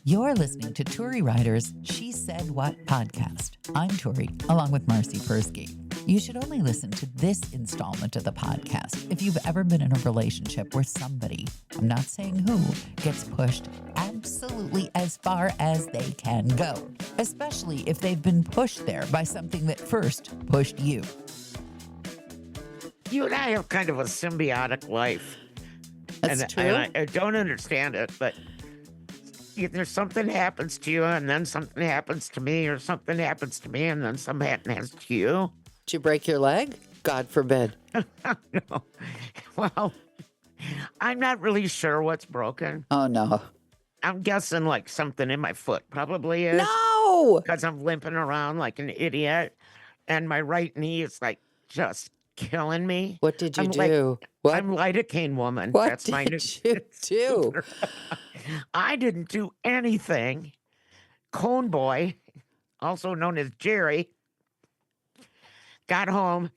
You're listening to Turi Ryder's She Said What podcast. I'm Turi, along with Marci Persky. You should only listen to this installment of the podcast if you've ever been in a relationship where somebody, I'm not saying who, gets pushed absolutely as far as they can go, especially if they've been pushed there by something that first pushed you. You and I have kind of a symbiotic life. That's true. And I don't understand it, but either something happens to you and then something happens to me, or something happens to me and then something happens to you. Did you break your leg? God forbid. No. Well, I'm not really sure what's broken. Oh, no. I'm guessing like something in my foot probably is. No! Because I'm limping around like an idiot. And my right knee is like just killing me. What did you do? What? I'm lidocaine woman. What That's my new did you do? I didn't do anything. Cone Boy, also known as Jerry, got home.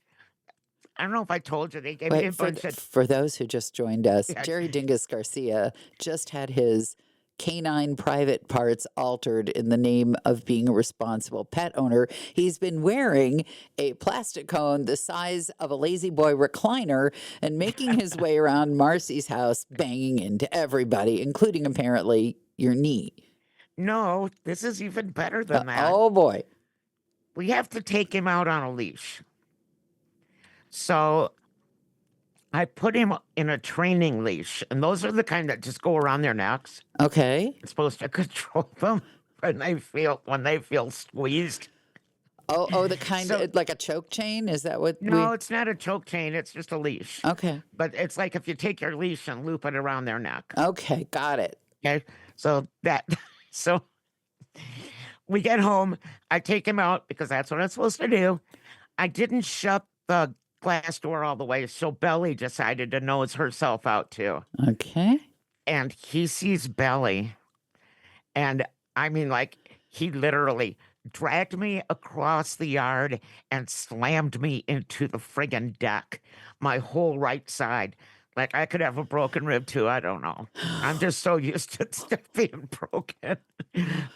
I don't know if I told you, they gave me a bunch of... For those who just joined us, Yeah. Jerry Dingus Garcia just had his canine private parts altered in the name of being a responsible pet owner. He's been wearing a plastic cone the size of a Lazy Boy recliner and making his way around Marci's house, banging into everybody, including apparently your knee. No, this is even better than that. Oh, boy. We have to take him out on a leash. So I put him in a training leash, and those are the kind that just go around their necks. Okay. It's supposed to control them when they feel squeezed. Oh, the kind of like a choke chain? Is that what? No, it's not a choke chain. It's just a leash. Okay. But it's like if you take your leash and loop it around their neck. Okay, got it. Okay. So we get home. I take him out because that's what I'm supposed to do. I didn't shut the glass door all the way, so Belly decided to nose herself out too. Okay. And he sees Belly, and I mean, like, he literally dragged me across the yard and slammed me into the friggin' deck, my whole right side. Like, I could have a broken rib too. I don't know. I'm just so used to stuff being broken.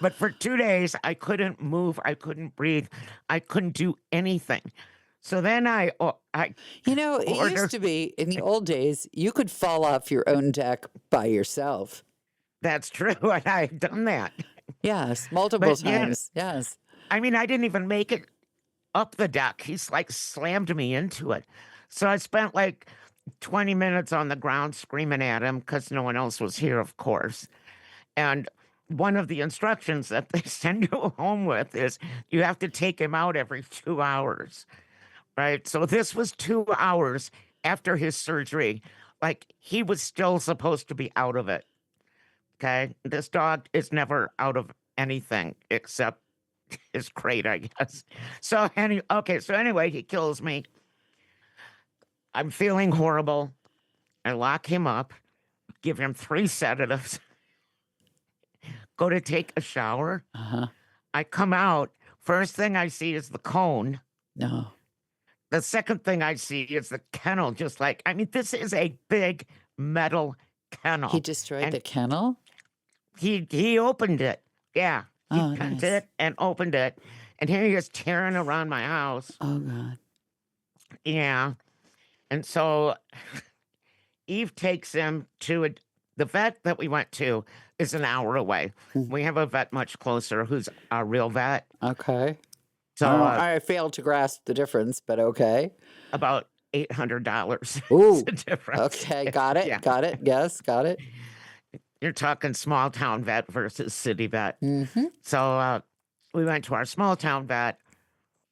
But for 2 days, I couldn't move. I couldn't breathe. I couldn't do anything. So then it used to be in the old days, you could fall off your own deck by yourself. That's true. And I've done that. Yes, multiple times. Yeah, yes. I mean, I didn't even make it up the deck. He's like slammed me into it. So I spent like 20 minutes on the ground screaming at him because no one else was here, of course. And one of the instructions that they send you home with is you have to take him out every 2 hours. Right. So this was 2 hours after his surgery. Like, he was still supposed to be out of it. Okay. This dog is never out of anything except his crate, I guess. So anyway, he kills me. I'm feeling horrible. I lock him up, give him 3 sedatives, go to take a shower. Uh-huh. I come out. First thing I see is the cone. No. The second thing I see is the kennel, this is a big metal kennel. He destroyed the kennel? He opened it. Yeah. He bent nice. it and opened it. And here he is tearing around my house. Oh, God. Yeah. And so Eve takes him to the vet that we went to is an hour away. We have a vet much closer who's a real vet. Okay. So I failed to grasp the difference, but okay. About $800. Ooh. Is the difference. Okay, got it. Yeah. Got it. Yes, got it. You're talking small town vet versus city vet. Mm-hmm. So we went to our small town vet,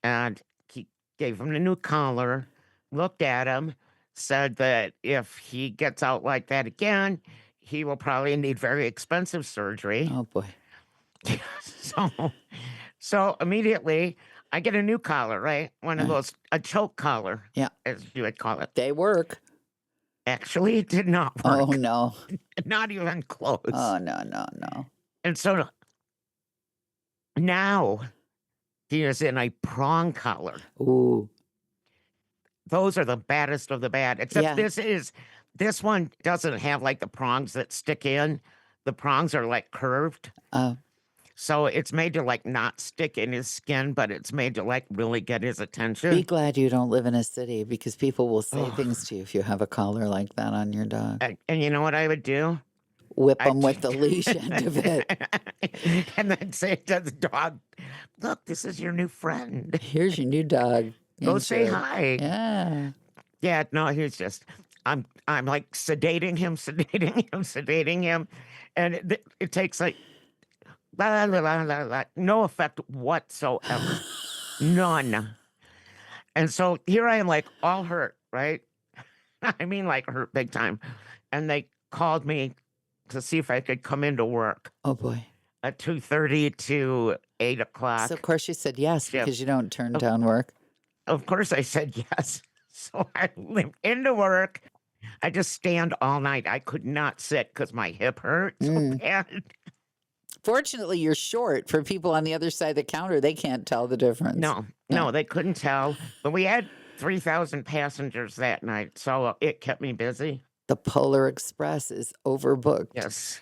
and he gave him a new collar, looked at him, said that if he gets out like that again, he will probably need very expensive surgery. Oh, boy. So immediately I get a new collar, right? One of those, a choke collar, as you would call it. They work. Actually, it did not work. Oh, no. Not even close. Oh, no. And so now he is in a prong collar. Ooh. Those are the baddest of the bad. Except Yeah. this one doesn't have like the prongs that stick in. the prongs are like curved. Oh, So it's made to like not stick in his skin, but it's made to like really get his be attention. glad you don't live in a city because people will say Oh, things to you if you have a collar like that on your dog. and you know what I would do? Whip I them with the leash end of it. and then say to the dog, "Look, this is your new friend. Here's your new dog. Go say Enjoy. hi." Yeah. Yeah, no, he's just I'm like sedating him, sedating him, and it takes like la la la la la, no effect whatsoever, none. And so here I am, like all hurt, right? I mean, like hurt big time. And they called me to see if I could come into work Oh boy. at 2:30 to 8 So o'clock of course you said yes shift. because you don't turn Of, down work. of course, I said yes. So I went into work. I just stand all night. I could not sit because my hip hurt so bad. Fortunately, you're short. For people on the other side of the counter, they can't tell the difference. No, they couldn't tell. But we had 3,000 passengers that night, so it kept me busy. The Polar Express is overbooked. Yes.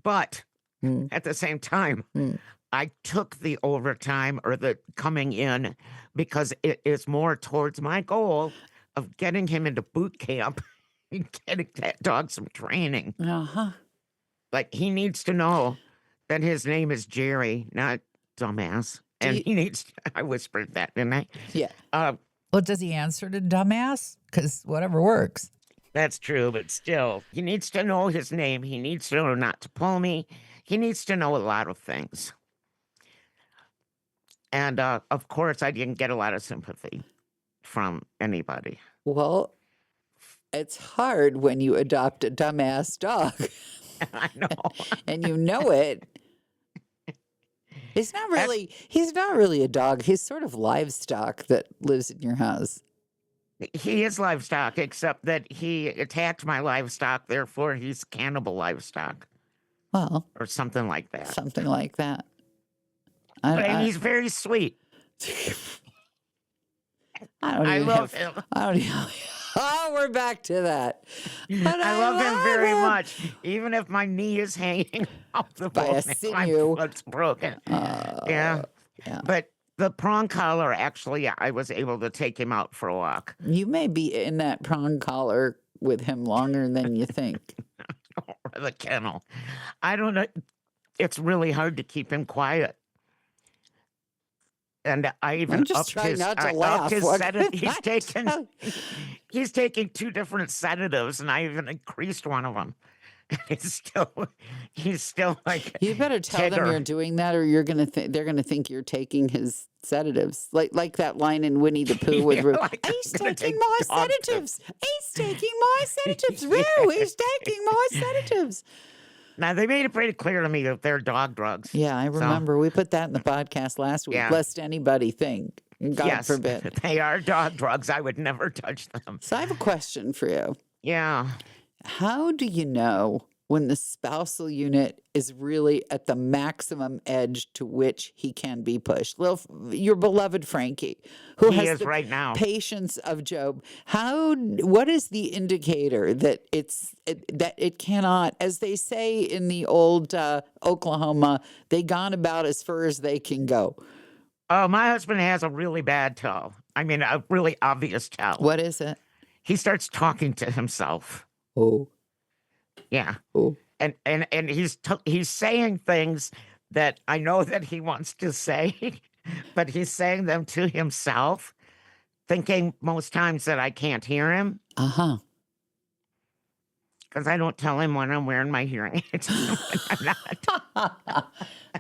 But Mm. at the same time, Mm. I took the overtime or the coming in because it is more towards my goal of getting him into boot camp and getting that dog some training. Uh-huh. Like he needs to know that his name is Jerry, not dumbass. And he needs, I whispered that, didn't I? Yeah. Well, does he answer to dumbass? Because whatever works. That's true, but still, he needs to know his name. He needs to know not to pull me. He needs to know a lot of things. And of course, I didn't get a lot of sympathy from anybody. Well, it's hard when you adopt a dumbass dog I know. and you know it. He's not really a dog. He's sort of livestock that lives in your house. He is livestock, except that he attacked my livestock, therefore he's cannibal livestock. Well, Or something like that. something like that. And he's very sweet. I love him. I don't even. Oh, we're back to that. But I love him very much, even if my knee is hanging off the By a bone. sinew. My foot's broken. Yeah. But the prong collar, actually, I was able to take him out for a walk. You may be in that prong collar with him longer than you think. Or the kennel. I don't know. It's really hard to keep him quiet. And I even I'm just upped trying his, not to I laugh. upped his What sedative. did I He's taking 2 different sedatives, and I even increased one of them. He's still like You better tell them Tigger. you're doing that, or they're gonna think you're taking his sedatives, like that line in Winnie the Pooh with Yeah, Roo. like I'm He's gonna taking take my dog sedatives. He's taking my sedatives. Roo, he's taking my sedatives. Now they made it pretty clear to me that they're dog drugs. Yeah, I remember. We put that in the podcast last week. Yeah. Lest anybody think. God Yes, forbid. they are dog drugs. I would never touch them. So I have a question for you. Yeah. How do you know when the spousal unit is really at the maximum edge to which he can be pushed? Your beloved Frankie, who He has is the right now. patience of Job. What is the indicator that it cannot, as they say in the old Oklahoma, they gone about as far as they can go? Oh, my husband has a really bad toe. I mean, a really obvious toe. What is it? He starts talking to himself. Oh, Yeah. oh. And he's saying things that I know that he wants to say, but he's saying them to himself, thinking most times that I can't hear him Uh-huh. because I don't tell him when I'm wearing my hearing aids. When I'm not.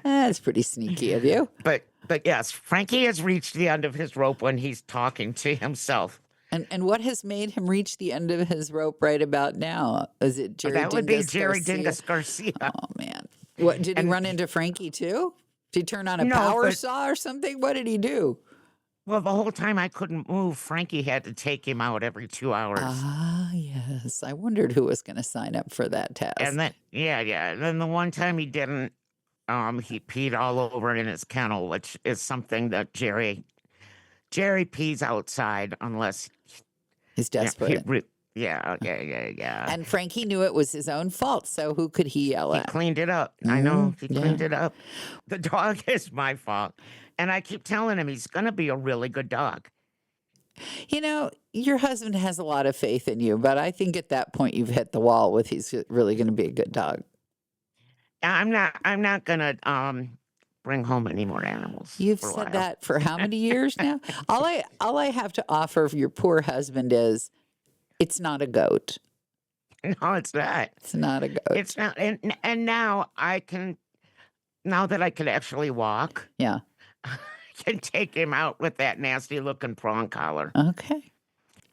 That's pretty sneaky of you. But yes, Frankie has reached the end of his rope when he's talking to himself. And what has made him reach the end of his rope right about now? Is it Jerry That would be Dingus Jerry Garcia? Dingus Garcia. Oh, man. What, did he run into Frankie, too? Did he turn on a No, power but- saw or something? What did he do? Well, the whole time I couldn't move, Frankie had to take him out every 2 hours. Ah, yes. I wondered who was going to sign up for that test. And then, yeah. And then the one time he didn't, he peed all over in his kennel, which is something that Jerry pees outside unless He's desperate. Yeah. And Frankie knew it was his own fault, so who could he yell He at? cleaned it up. I know. He cleaned it up. The dog is my fault. And I keep telling him he's going to be a really good dog. You know, your husband has a lot of faith in you, but I think at that point you've hit the wall with he's really going to be a good dog. I'm not going to bring home any more animals. You've for a said while. that for how many years now? All I have to offer of your poor husband is it's not a goat. No, it's not. It's not a goat. It's not. And now now that I can actually walk, Yeah. I can take him out with that nasty looking prong collar. Okay.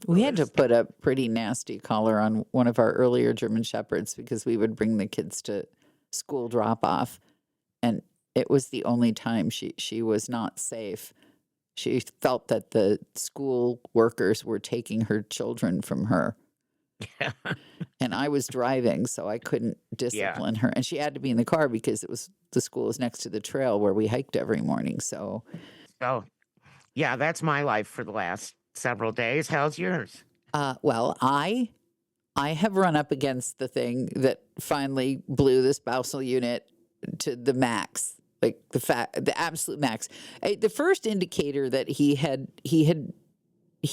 We had to put a pretty nasty collar on one of our earlier German Shepherds because we would bring the kids to school drop off, and it was the only time she was not safe. She felt that the school workers were taking her children from her. Yeah. And I was driving, so I couldn't discipline her. And she had to be in the car because the school was next to the trail where we hiked every morning. So yeah, that's my life for the last several days. How's yours? well, I have run up against the thing that finally blew the spousal unit to the max, like the absolute max. The first indicator that he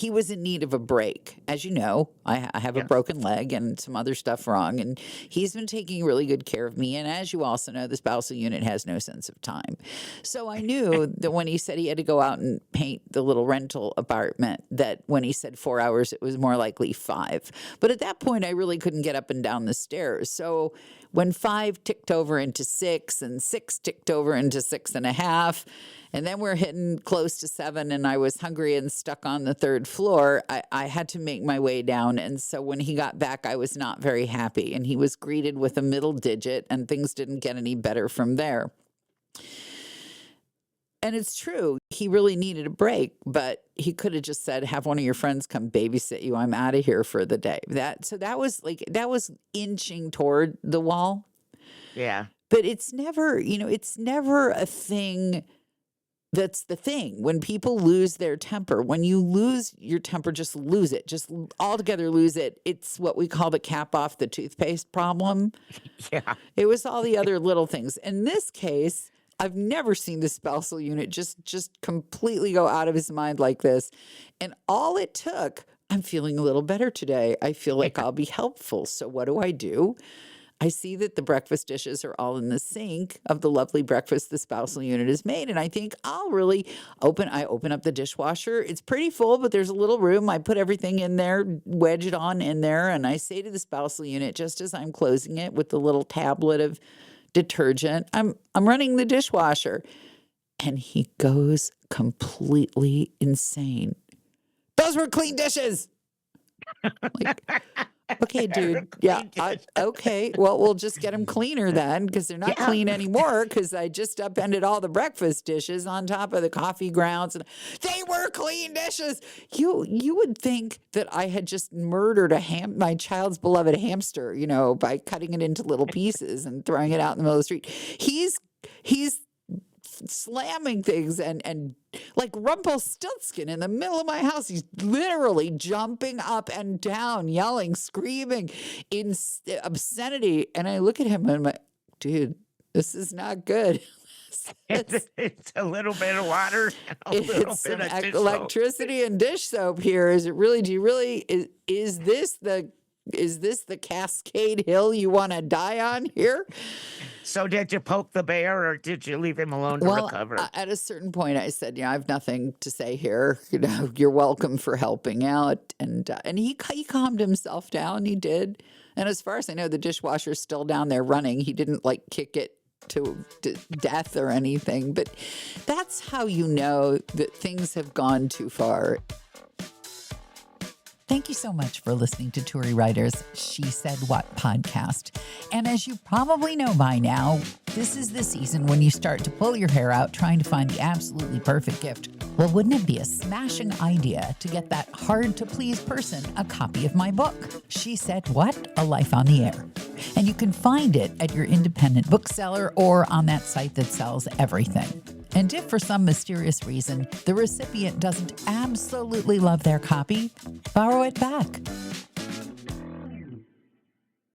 was in need of a break. As you know, I have a broken leg and some other stuff wrong, and he's been taking really good care of me. And as you also know, the spousal unit has no sense of time. So I knew that when he said he had to go out and paint the little rental apartment, that when he said 4 hours, it was more likely 5. But at that point, I really couldn't get up and down the stairs. So when 5 ticked over into 6 and 6 ticked over into 6.5, and then we're hitting close to 7, and I was hungry and stuck on the 3rd floor, I had to make my way down. And so when he got back, I was not very happy. And he was greeted with a middle digit, and things didn't get any better from there. And it's true. He really needed a break, but he could have just said, have one of your friends come babysit you. I'm out of here for the day. That was inching toward the wall. Yeah. But it's never a thing. That's the thing. When people lose their temper, when you lose your temper, just lose it. Just altogether lose it. It's what we call the cap off the toothpaste problem. Yeah. It was all the other little things. In this case, I've never seen the spousal unit just completely go out of his mind like this. And all it took, I'm feeling a little better today. I feel like I'll be helpful. So what do? I see that the breakfast dishes are all in the sink of the lovely breakfast the spousal unit has made. And I think I'll really open up the dishwasher. It's pretty full, but there's a little room. I put everything in there, wedge it on in there. And I say to the spousal unit, just as I'm closing it with the little tablet of detergent, I'm running the dishwasher. And he goes completely insane. Those were clean dishes. Like, okay, dude. Yeah. Okay. Well, we'll just get them cleaner then, because they're not clean anymore, because I just upended all the breakfast dishes on top of the coffee grounds. And they were clean dishes. You would think that I had just murdered my child's beloved hamster, by cutting it into little pieces and throwing it out in the middle of the street. He's slamming things and like Rumpelstiltskin in the middle of my house. He's literally jumping up and down, yelling, screaming in obscenity. And I look at him and I'm like, dude, this is not good. It's a little bit of water and a little bit of dish electricity and dish soap here. Is this the Cascade Hill you want to die on here? So did you poke the bear, or did you leave him alone to recover? At a certain point, I said, I have nothing to say here. You're welcome for helping out. And he calmed himself down. He did. And as far as I know, the dishwasher's still down there running. He didn't kick it to death or anything. But that's how you know that things have gone too far. Thank you so much for listening to Turi Ryder's She Said What podcast. And as you probably know by now, this is the season when you start to pull your hair out trying to find the absolutely perfect gift. Well, wouldn't it be a smashing idea to get that hard-to-please person a copy of my book, She Said What? A Life on the Air. And you can find it at your independent bookseller or on that site that sells everything. And if for some mysterious reason the recipient doesn't absolutely love their copy, borrow it back.